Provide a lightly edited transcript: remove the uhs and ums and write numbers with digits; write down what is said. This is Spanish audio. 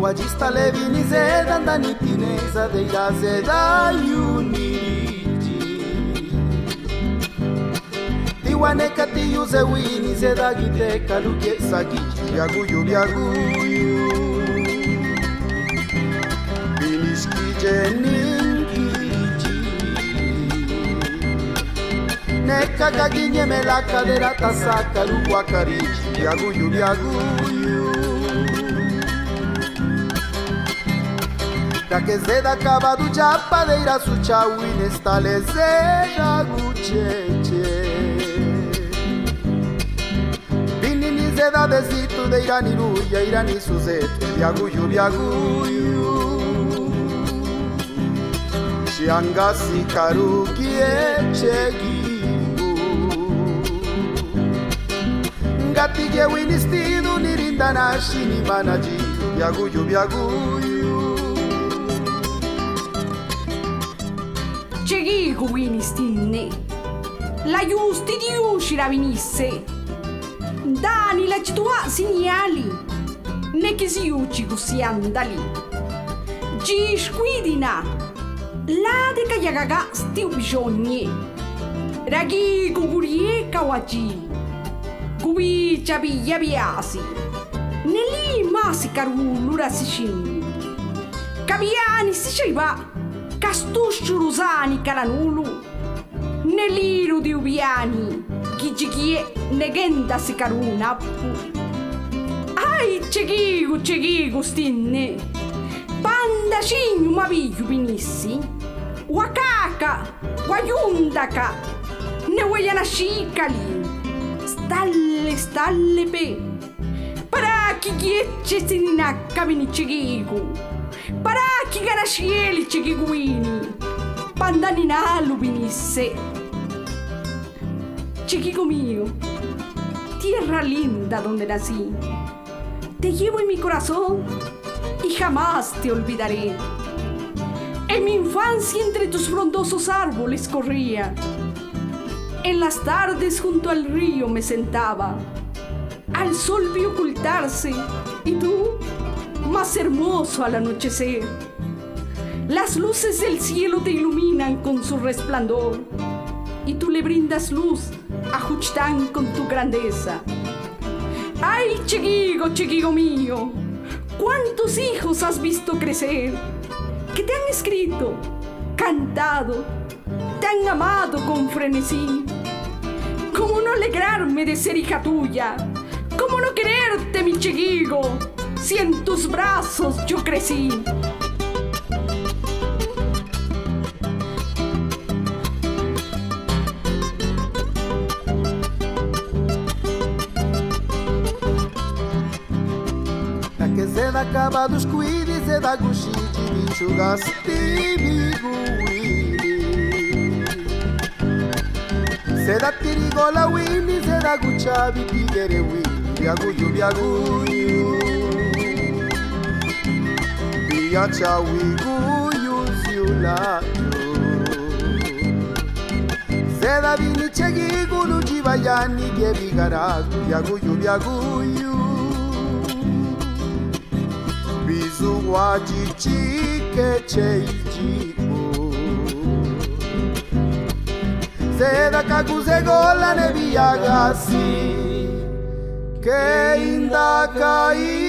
wajista levini zeda ndani tineza deira zeda yuniriji tiwaneka tiyuze wini zeda giteka luke sagiji byaguyu byaguyu binishkije ninkiji neka gaginye melaka de la tasaka lukwa kariji byaguyu byaguyu que zeda acabado chapadeira su chawin estalezera gucheche binini zeda desitu de iraniruya irani suzete biaguyu biaguyu shiangasi karuki echegigu ngatige winistidu nirindana shini manaji biaguyu biaguyu Cegigo winistinne, la giusti di uscira venisse, dani la citua segnali, ne che si uccigu si andali, gi squidina, la de cayagaga stiu bisogni, raghi gugurie kawaji, gubi ciabia biasi, neli masi carulura sicin, cabiani si ceiva, Castuscio Rusani Calanulu, Neliru di Ubiani, Gigigie Negenda Sicaruna. Ai cegigu stinne, Panda cignu maviglio binissi, Wakaka, Wayundaka, Newayana Shikali, Stalle pe, Paraki giecce sininacca vini cegigu. Paraki garascieli cegiguini, pandaninalu vinisse. Chiquigo mío, tierra linda donde nací, te llevo en mi corazón y jamás te olvidaré. En mi infancia entre tus frondosos árboles corría, en las tardes junto al río me sentaba, al sol vi ocultarse y tú más hermoso al anochecer. Las luces del cielo te iluminan con su resplandor y tú le brindas luz a Juchitán con tu grandeza. ¡Ay, cheguigo mío! ¿Cuántos hijos has visto crecer? Que te han escrito, cantado, te han amado con frenesí. ¿Cómo no alegrarme de ser hija tuya? ¿Cómo no quererte, mi cheguigo? Si en tus brazos yo crecí. La que zeda acabado squidi zeda gushiki bichugasti biguini zeda tirigola wini zeda guchabi pigere wini biaguyu biaguyu Yacha wiguyu ziulayo Zeda vini chegigu lujibayani gebigaragu Biaguyu biaguyu Bizu wajichike cheijigu Zeda kaguzegola nebiyagasi Ke indakai